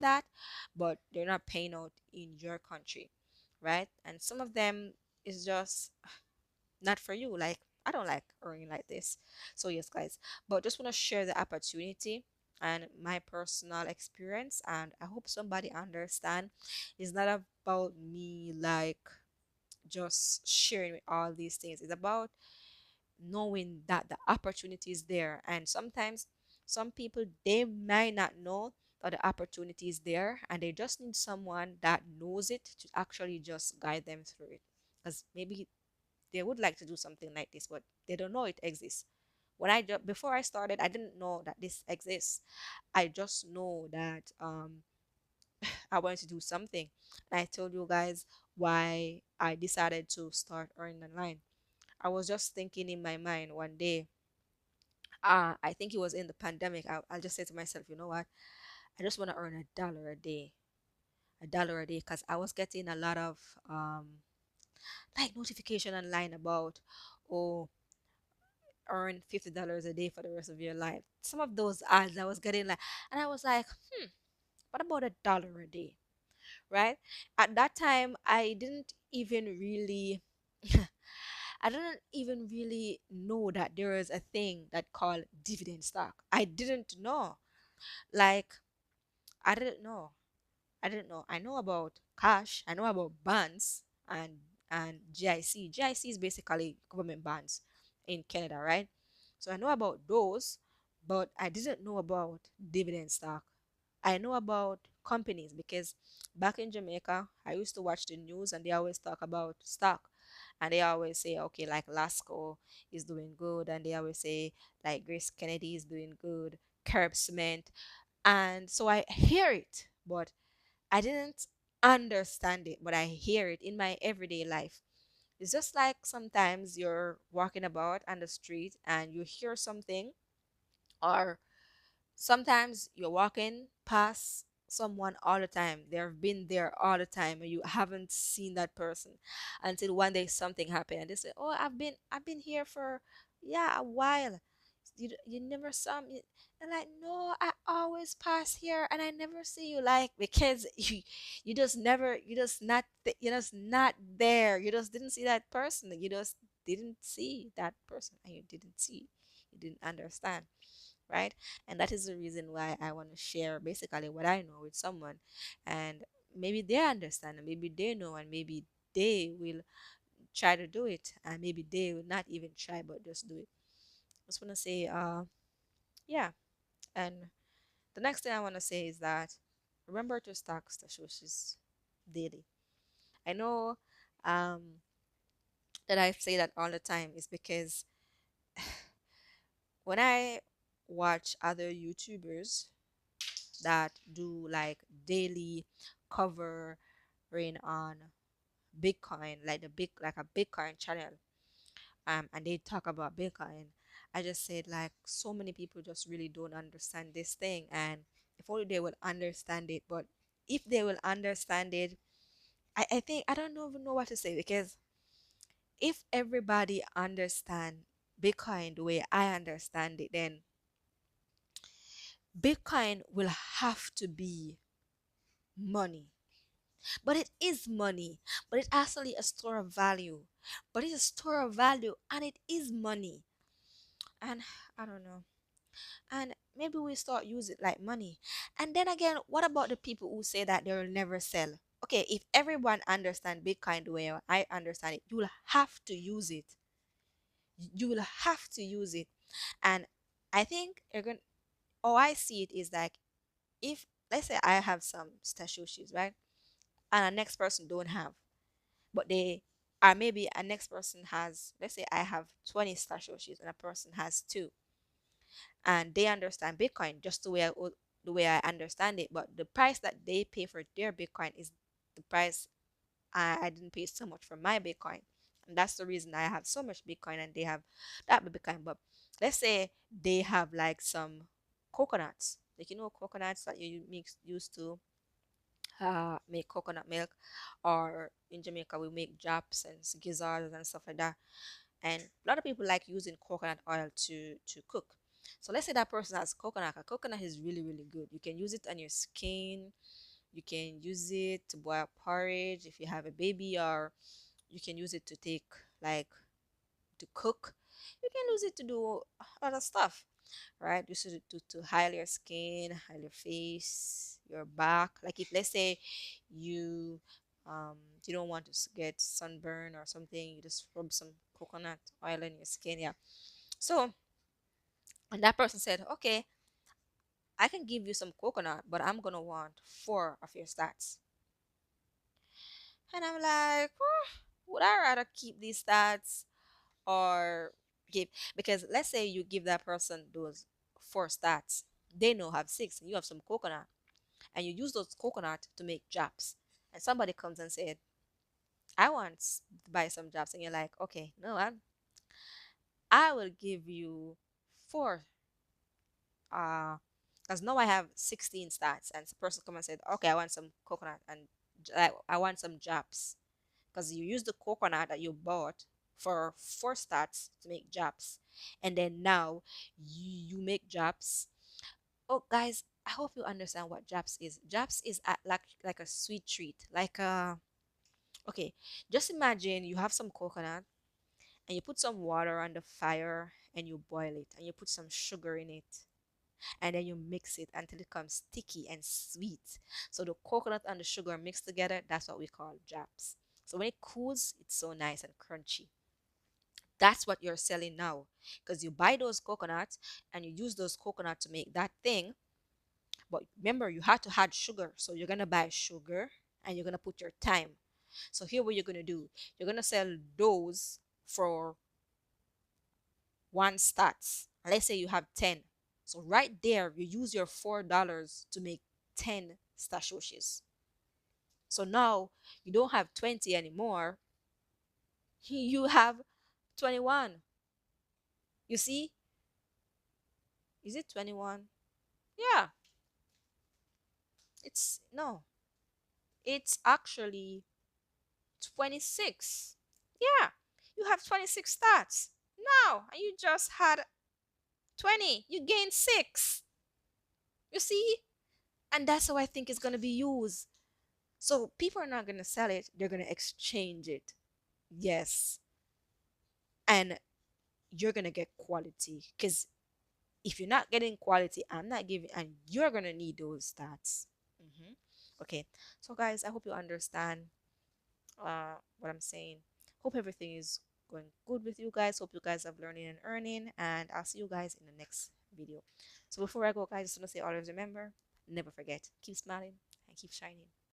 that, but they're not paying out in your country, right? And some of them is just not for you. Like, I don't like earning like this. So yes, guys, but just want to share the opportunity and my personal experience, and I hope somebody understand. It's not about me like just sharing with all these things. It's about knowing that the opportunity is there, and sometimes some people, they might not know that the opportunity is there, and they just need someone that knows it to actually just guide them through it, because maybe they would like to do something like this, but they don't know it exists. Before I started, I didn't know that this exists. I just know that I wanted to do something. And I told you guys why I decided to start earning online. I was just thinking in my mind one day. I think it was in the pandemic. I'll just say to myself, you know what? I just want to earn a dollar a day, because I was getting a lot of like notification online about, oh, earn $50 a day for the rest of your life. Some of those ads I was getting, like, and I was like, what about a dollar a day? Right? At that time, I didn't even really I didn't even really know that there was a thing that called dividend stock. I didn't know. Like, I didn't know. I didn't know. I know about cash. I know about bonds and GIC. GIC is basically government bonds in Canada, right? So I know about those, but I didn't know about dividend stock. I know about companies because back in Jamaica, I used to watch the news and they always talk about stock. And they always say, okay, like Lasco is doing good. And they always say, like Grace Kennedy is doing good, Curb Cement. And so I hear it, but I didn't understand it, but I hear it in my everyday life. It's just like sometimes you're walking about on the street and you hear something, or sometimes you're walking past someone all the time. They've been there all the time and you haven't seen that person until one day something happened and they say, "Oh, I've been here for yeah, a while. You never saw me." And like, "No, I always pass here and I never see you." Like, because you just never, you're just not there. You just didn't see that person. You just didn't see that person and you didn't understand, right? And that is the reason why I want to share basically what I know with someone, and maybe they understand, and maybe they know, and maybe they will try to do it, and maybe they will not even try but just do it. Just want to say, yeah. And the next thing I want to say is that remember to stack stashes daily. I know um, that I say that all the time is because when I watch other YouTubers that do like daily covering on Bitcoin, like a Bitcoin channel, and they talk about Bitcoin. I just said like so many people just really don't understand this thing, and if only they will understand it. But if they will understand it, I think I don't even know what to say, because if everybody understand Bitcoin the way I understand it, then Bitcoin will have to be money. But it is money, but it's actually a store of value. But it's a store of value and it is money. And I don't know. And maybe we start using it like money. And then again, what about the people who say that they will never sell? Okay, if everyone understand Bitcoin the way I understand it, you will have to use it. You will have to use it. And I think you're going how I see it is like, if let's say I have some stashoshis, right? And the next person don't have, but they are, maybe a next person has, let's say I have 20 stashoshis and a person has two, and they understand Bitcoin just the way I understand it, but the price that they pay for their Bitcoin is the price I didn't pay so much for my Bitcoin. And that's the reason I have so much Bitcoin and they have that Bitcoin. But let's say they have like some coconuts, like coconuts that you mix used to make coconut milk, or in Jamaica we make japs and gizzards and stuff like that. And a lot of people like using coconut oil to cook. So let's say that person has coconut. Coconut is really, really good. You can use it on your skin. You can use it to boil porridge if you have a baby, or you can use it to take, like, to cook. You can use it to do other stuff, right? Use it to hide your skin, hide your face, your back. Like, if let's say you um you don't want to get sunburn or something, you just rub some coconut oil in your skin. Yeah. So, and that person said, okay, I can give you some coconut, but I'm gonna want four of your stats. And I'm like, would I rather keep these stats or give? Because let's say you give that person those four stats, they know have six, and you have some coconut, and you use those coconut to make jobs. And somebody comes and said, I want to buy some jobs, and you're like, okay, no, I will give you four. Because now I have 16 stats, and the person come and said, okay, I want some coconut, and I want some jobs, because you use the coconut that you bought for four stats to make jobs, and then now you make jobs. Oh, guys, I hope you understand what jobs is. Jobs is like a sweet treat, like okay, just imagine you have some coconut, and you put some water on the fire, and you boil it, and you put some sugar in it, and then you mix it until it becomes sticky and sweet. So the coconut and the sugar mixed together, that's what we call jabs. So when it cools, it's so nice and crunchy. That's what you're selling now, because you buy those coconuts and you use those coconuts to make that thing. But remember, you have to add sugar. So you're gonna buy sugar and you're gonna put your time. So here, what you're gonna do, you're gonna sell those for one stats. Let's say you have 10. So right there, you use your $4 to make 10 stashoshis. So now you don't have 20 anymore. You have 21. You see? Is it 21? Yeah, it's no. It's actually 26. Yeah. You have 26 stats. Now, and you just had 20. You gained 6. You see? And that's how I think it's going to be used. So people are not going to sell it, they're going to exchange it. Yes. And you're going to get quality, because if you're not getting quality, I'm not giving, and you're going to need those stats. hmm Okay. So, guys, I hope you understand what I'm saying. Hope everything is going good with you guys. Hope you guys have learning and earning, and I'll see you guys in the next video. So, before I go, guys, just want to say, always remember, never forget, keep smiling and keep shining.